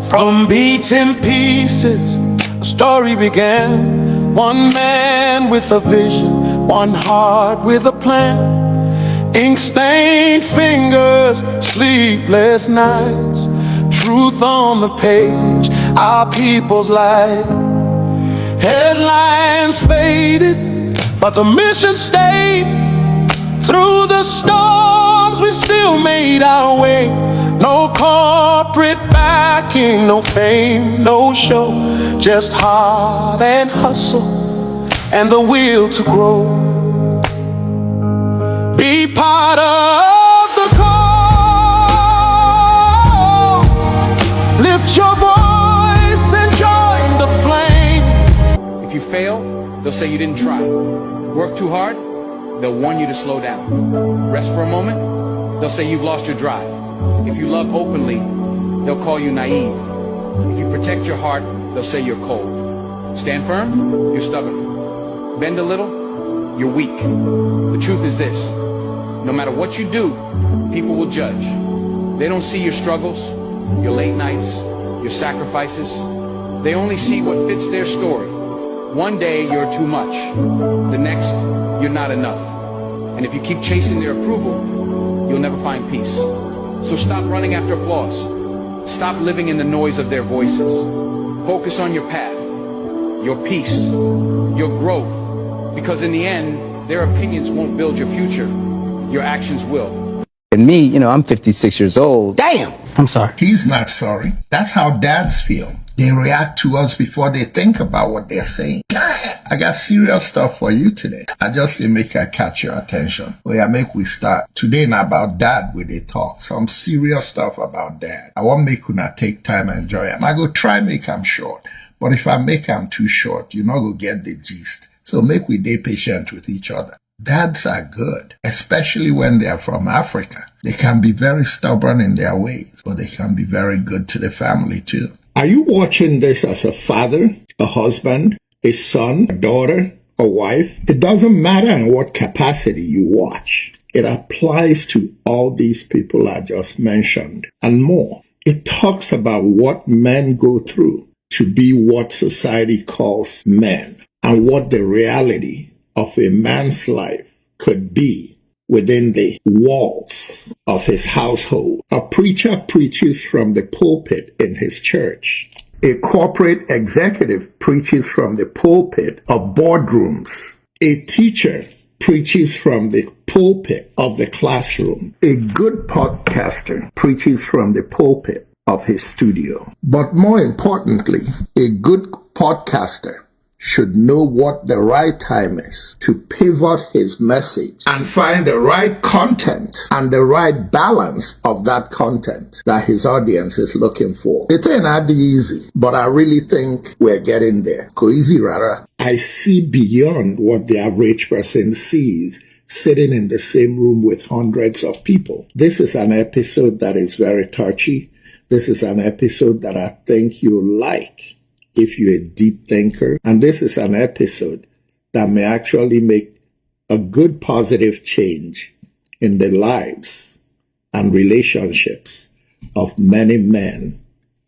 From beaten pieces, a story began. One man with a vision, one heart with a plan. Ink-stained fingers, sleepless nights. Truth on the page, our people's life. Headlines faded, but the mission stayed. Through the storms, we still made our way. No corporate backing, no fame, no show. Just heart and hustle, and the will to grow. Be part of the call. Lift your voice and join the flame. If you fail, they'll say you didn't try. Work too hard, they'll warn you to slow down. Rest for a moment, they'll say you've lost your drive. If you love openly, they'll call you naive. If you protect your heart, they'll say you're cold. Stand firm, you're stubborn. Bend a little, you're weak. The truth is this: no matter what you do, people will judge. They don't see your struggles, your late nights, your sacrifices. They only see what fits their story. One day you're too much, the next you're not enough. And if you keep chasing their approval, you'll never find peace. So stop running after applause. Stop living in the noise of their voices. Focus on your path, your peace, your growth. Because in the end, their opinions won't build your future. Your actions will. And me, I'm 56 years old. Damn! I'm sorry. He's not sorry. That's how dads feel. They react to us before they think about what they're saying. I got serious stuff for you today. I just say make I catch your attention. Make we start. Today not about dad with a talk. Some serious stuff about dad. I want make una take time and enjoy them. I go try make them short. But if I make them too short, you not go get the gist. So make we stay patient with each other. Dads are good, especially when they are from Africa. They can be very stubborn in their ways, but they can be very good to the family too. Are you watching this as a father, a husband, a son, a daughter, a wife? It doesn't matter in what capacity you watch. It applies to all these people I just mentioned and more. It talks about what men go through to be what society calls men and what the reality of a man's life could be within the walls of his household. A preacher preaches from the pulpit in his church. A corporate executive preaches from the pulpit of boardrooms. A teacher preaches from the pulpit of the classroom. A good podcaster preaches from the pulpit of his studio. But more importantly, a good podcaster should know what the right time is to pivot his message and find the right content and the right balance of that content that his audience is looking for. It ain't that easy, but I really think we're getting there. Go easy, Rara. I see beyond what the average person sees sitting in the same room with hundreds of people. This is an episode that is very touchy. This is an episode that I think you'll like if you're a deep thinker. And this is an episode that may actually make a good positive change in the lives and relationships of many men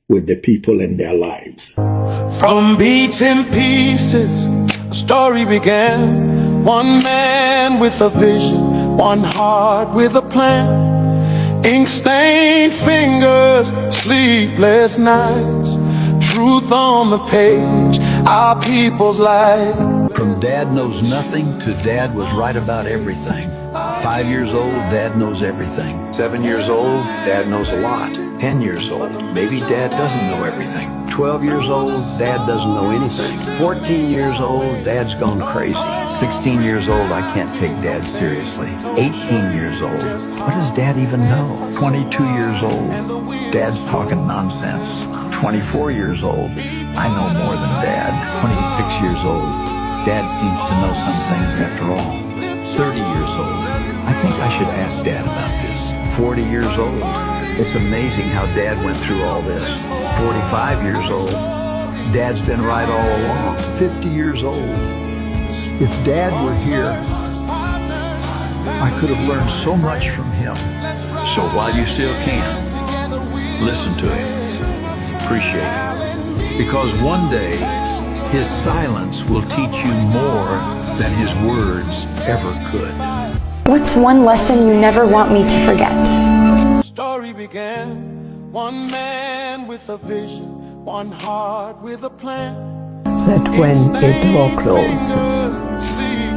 with the people in their lives. From beaten pieces, a story began. One man with a vision, one heart with a plan. Ink-stained fingers, sleepless nights. Truth on the page, our people's life. From dad knows nothing to dad was right about everything. 5 years old, dad knows everything. 7 years old, dad knows a lot. 10 years old, maybe dad doesn't know everything. 12 years old, dad doesn't know anything. 14 years old, dad's gone crazy. 16 years old, I can't take dad seriously. 18 years old, what does dad even know? 22 years old, dad's talking nonsense. 24 years old, I know more than dad. 26 years old, dad seems to know some things after all. 30 years old, I think I should ask dad about this. 40 years old, it's amazing how dad went through all this. 45 years old, dad's been right all along. 50 years old, if dad were here, I could have learned so much from him. So while you still can, listen to him. appreciate it. Because one day, his silence will teach you more than his words ever could. What's one lesson you never want me to forget? Story began, one man with a vision, one heart with a plan. That when a door closes,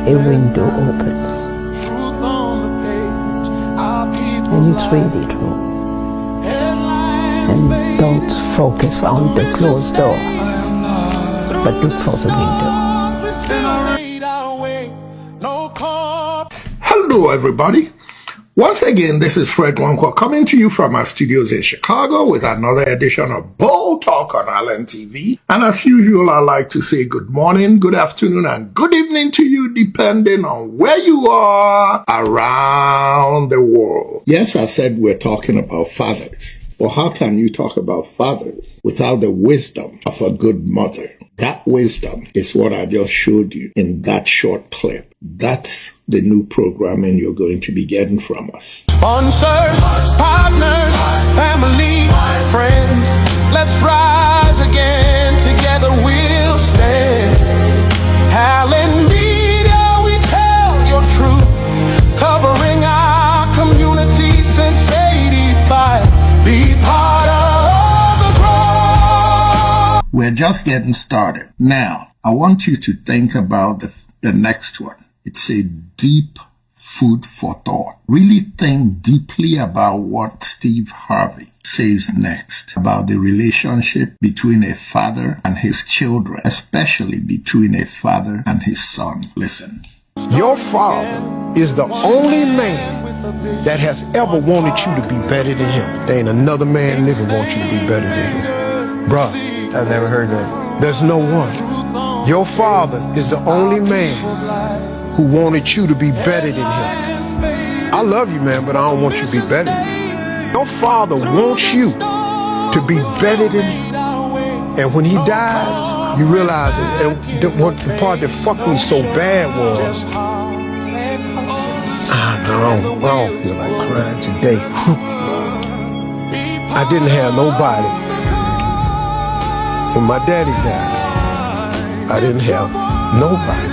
a window opens. Truth on the page, our people And it's really true. And don't focus on the closed door, but look for the window. Hello, everybody. Once again, this is Fred Longwa coming to you from our studios in Chicago with another edition of Bold Talk on Allen TV. And as usual, I like to say good morning, good afternoon, and good evening to you, depending on where you are around the world. Yes, I said we're talking about fathers. Well, how can you talk about fathers without the wisdom of a good mother? That wisdom is what I just showed you in that short clip. That's the new programming you're going to be getting from us. Sponsors, partners, family, friends, let's rise again. Together we'll stand. Allen Media, we tell your truth, covering our community since '85. Be part of the growth. We're just getting started. Now, I want you to think about the next one. It's a deep food for thought. Really think deeply about what Steve Harvey says next about the relationship between a father and his children, especially between a father and his son. Listen. Your father is the only man that has ever wanted you to be better than him. There ain't another man living wants you to be better than him. Bruh, I've never heard that. there's no one. Your father is the only man who wanted you to be better than him. I love you, man, but I don't want you to be better than him. Your father wants you to be better than him. And when he dies, you realize it. And what the part that fucked me so bad was, I don't feel like crying today. I didn't have nobody. When my daddy died, I didn't have nobody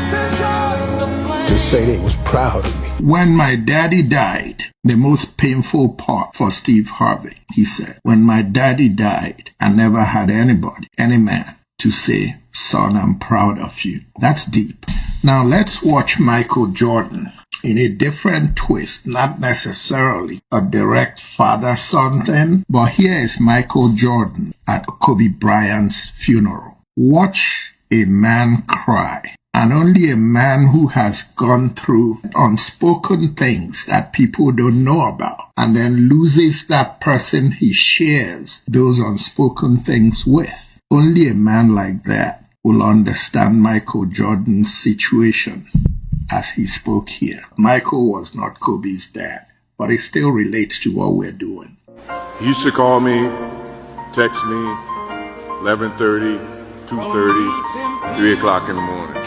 to say they was proud of me. When my daddy died, the most painful part for Steve Harvey, he said, when my daddy died, I never had anybody, any man, to say, son, I'm proud of you. That's deep. Now let's watch Michael Jordan in a different twist, not necessarily a direct father-son thing, but here is Michael Jordan at Kobe Bryant's funeral. Watch a man cry. And only a man who has gone through unspoken things that people don't know about and then loses that person he shares those unspoken things with. Only a man like that will understand Michael Jordan's situation as he spoke here. Michael was not Kobe's dad, but it still relates to what we're doing. He used to call me, text me, 11:30, 2:30, 3 o'clock in the morning.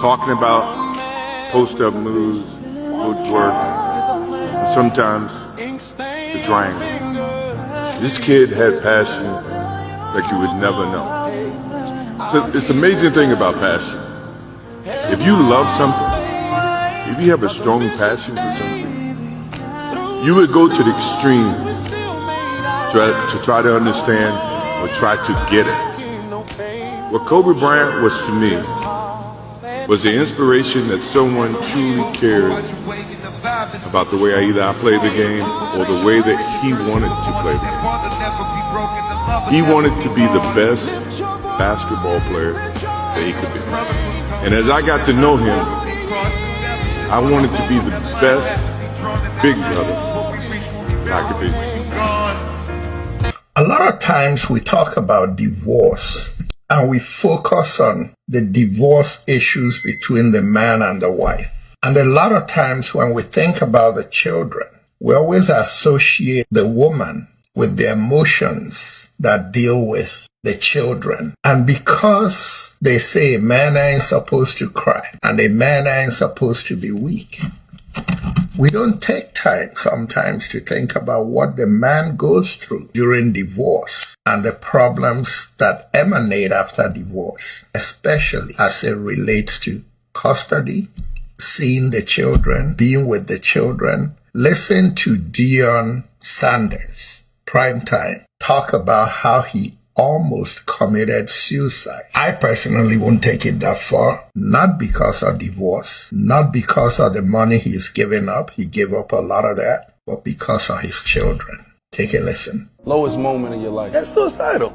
Talking about post-up moves, footwork, and sometimes the triangle. This kid had passion like you would never know. So it's an amazing thing about passion. If you love something, if you have a strong passion for something, you would go to the extreme to try to understand or try to get it. What Kobe Bryant was to me was the inspiration that someone truly cared about the way I played the game or the way that he wanted to play the game. He wanted to be the best basketball player that he could be. And as I got to know him, I wanted to be the best big brother I could be. A lot of times we talk about divorce and we focus on the divorce issues between the man and the wife. And a lot of times when we think about the children, we always associate the woman with the emotions that deal with the children. And because they say a man ain't supposed to cry and a man ain't supposed to be weak, We don't take time sometimes to think about what the man goes through during divorce and the problems that emanate after divorce, especially as it relates to custody, seeing the children, being with the children. Listen to Deion Sanders, Primetime, talk about how he almost committed suicide. I personally won't take it that far, not because of divorce, not because of the money he's given up. He gave up a lot of that, but because of his children. Take a listen. Lowest moment in your life? That's suicidal.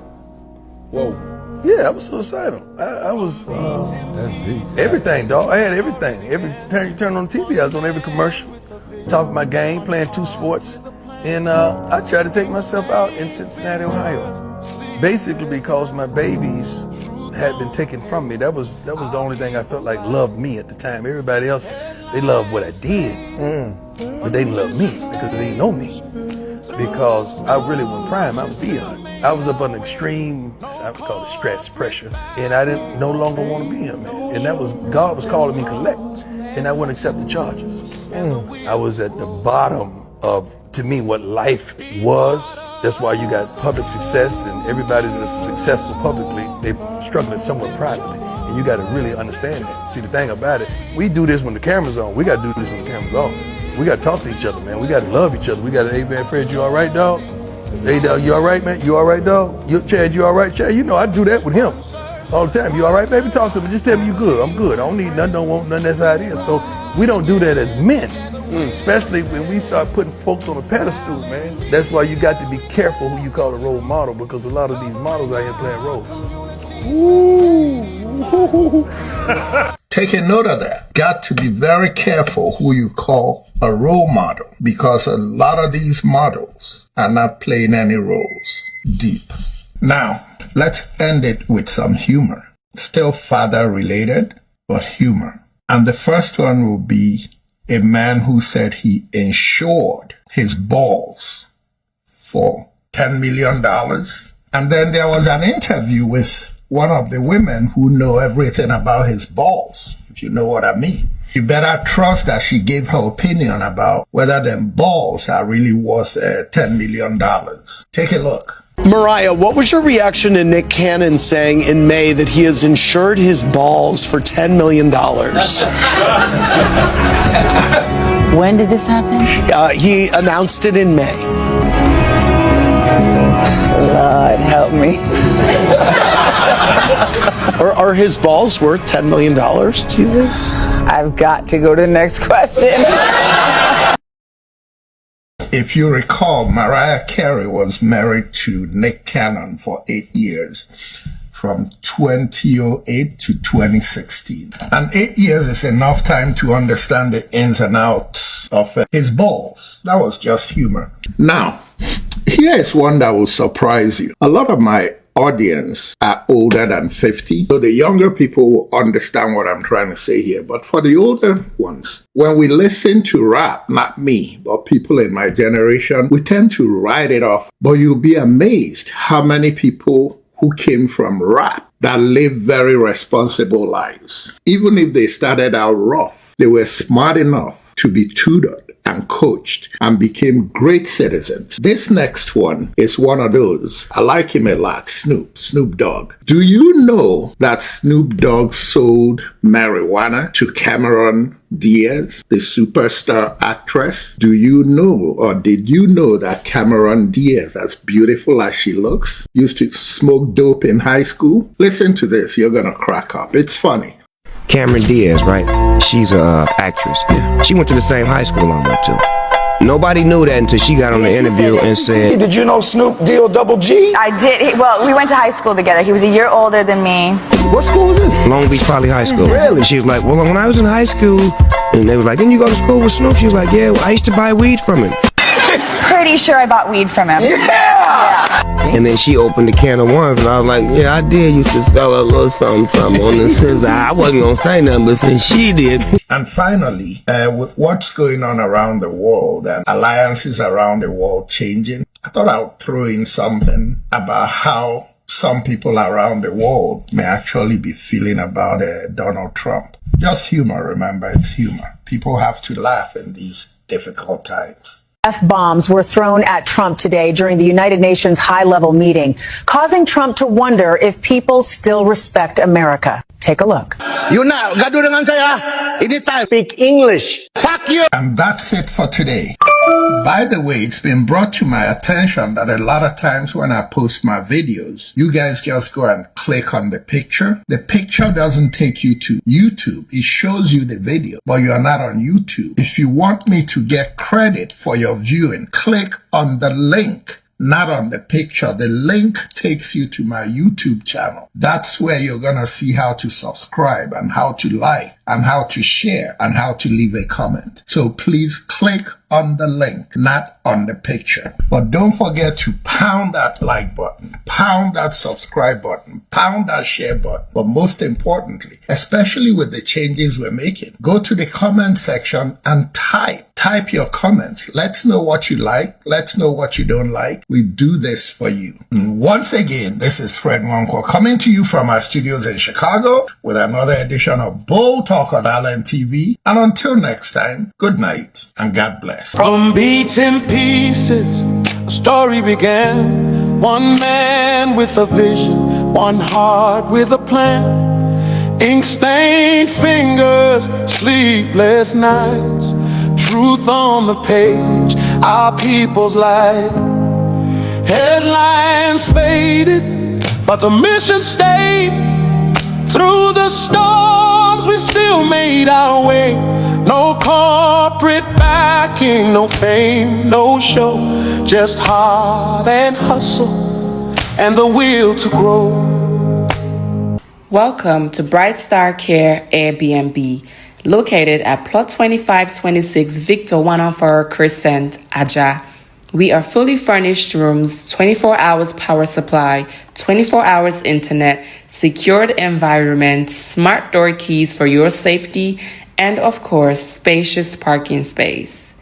Whoa. Yeah, I was suicidal. I was That's deep. everything, dog. I had everything. Every time you turn on TV, I was on every commercial, talking my game, playing 2 sports, and I tried to take myself out in Cincinnati, Ohio. Basically because my babies had been taken from me. That was the only thing I felt like loved me at the time. Everybody else, they loved what I did, but they didn't love me because they didn't know me. Because I really went prime. I was Deion. I was up under extreme, I would call it stress, pressure, and I didn't no longer want to be him, man. And that was God was calling me collect, and I wouldn't accept the charges. I was at the bottom of, to me, what life was. That's why you got public success, and everybody that's successful publicly, they're struggling somewhat privately. And you got to really understand that. See, the thing about it, we do this when the camera's on. We got to do this when the camera's off. We got to talk to each other, man. We got to love each other. We got to, hey, man, Fred, you all right, dog? Hey, dog, you all right, man? You all right, dog? Chad, you all right? Chad, you know, I do that with him all the time. You all right, baby? Talk to me. Just tell me you good. I'm good. I don't need nothing, don't want nothing. That's how it is. So we don't do that as men. Especially when we start putting folks on a pedestal, man. That's why you got to be careful who you call a role model, because a lot of these models out here playing roles. Take a note of that. Got to be very careful who you call a role model, because a lot of these models are not playing any roles. Deep. Now, let's end it with some humor. Still father related, but humor. And the first one will be a man who said he insured his balls for $10 million. And then there was an interview with one of the women who know everything about his balls, if you know what I mean. You better trust that she gave her opinion about whether them balls are really worth $10 million. Take a look. Mariah, what was your reaction to Nick Cannon saying in May that he has insured his balls for $10 million? When did this happen? He announced it in May. Lord, help me. Are his balls worth $10 million, do you think? I've got to go to the next question. If you recall, Mariah Carey was married to Nick Cannon for 8 years, from 2008 to 2016. And 8 years is enough time to understand the ins and outs of his balls. That was just humor. Now, here is one that will surprise you. A lot of my audience are older than 50, so the younger people will understand what I'm trying to say here. But for the older ones, when we listen to rap, not me, but people in my generation, we tend to write it off. But you'll be amazed how many people who came from rap that live very responsible lives. Even if they started out rough, they were smart enough to be tutored and coached and became great citizens. This next one is one of those. I like him a lot, Snoop Dogg. Do you know that Snoop Dogg sold marijuana to Cameron Diaz, the superstar actress? Do you know, or did you know, that Cameron Diaz, as beautiful as she looks, used to smoke dope in high school? Listen to this, you're gonna crack up. It's funny. Cameron Diaz, right? She's a actress. Yeah. She went to the same high school I went to. Nobody knew that until she got on the interview and said, Hey, did you know Snoop Double G? I did. Well, we went to high school together. He was a year older than me. What school was this? Long Beach Poly High School. Really? She was like, well, when I was in high school, and they was like, didn't you go to school with Snoop? She was like, yeah, well, I used to buy weed from him. Pretty sure I bought weed from him. Yeah! And then she opened the can of worms, and I was like, yeah, I did used to sell a little something on the scissor. I wasn't going to say nothing, but since she did. And finally, with what's going on around the world and alliances around the world changing, I thought I would throw in something about how some people around the world may actually be feeling about Donald Trump. Just humor, remember, it's humor. People have to laugh in these difficult times. F-bombs were thrown at Trump today during the United Nations high-level meeting, causing Trump to wonder if people still respect America. Take a look. Yun na, gado na nga saya. Anytime. Speak English. Fuck you. And that's it for today. By the way, it's been brought to my attention that a lot of times when I post my videos, you guys just go and click on the picture. The picture doesn't take you to YouTube. It shows you the video, but you are not on YouTube. If you want me to get credit for your viewing, click on the link, not on the picture. The link takes you to my YouTube channel. That's where you're gonna see how to subscribe and how to like and how to share and how to leave a comment. So please click on the link, not on the picture. But don't forget to pound that like button, pound that subscribe button, pound that share button. But most importantly, especially with the changes we're making, go to the comment section and type your comments. Let's know what you like. Let's know what you don't like. We do this for you. And once again, this is Fred Nwankwo coming to you from our studios in Chicago with another edition of Bold Talk on Island TV. And until next time, good night and God bless. From beaten pieces, a story began. One man with a vision, one heart with a plan. Ink-stained fingers, sleepless nights. Truth on the page, our people's life. Headlines faded, but the mission stayed. Through the storms, we still made our way. No corporate backing, no fame, no show. Just heart and hustle, and the will to grow. Welcome to Bright Star Care Airbnb, located at plot 2526 Victor 104 Crescent, Aja. We are fully furnished rooms, 24 hours power supply, 24 hours internet, secured environment, smart door keys for your safety, and of course, spacious parking space.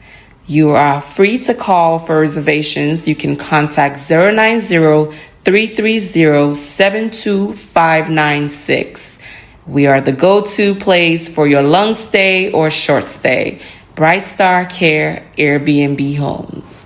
You are free to call for reservations. You can contact 090-330-72596. We are the go-to place for your long stay or short stay. Bright Star Care Airbnb Homes.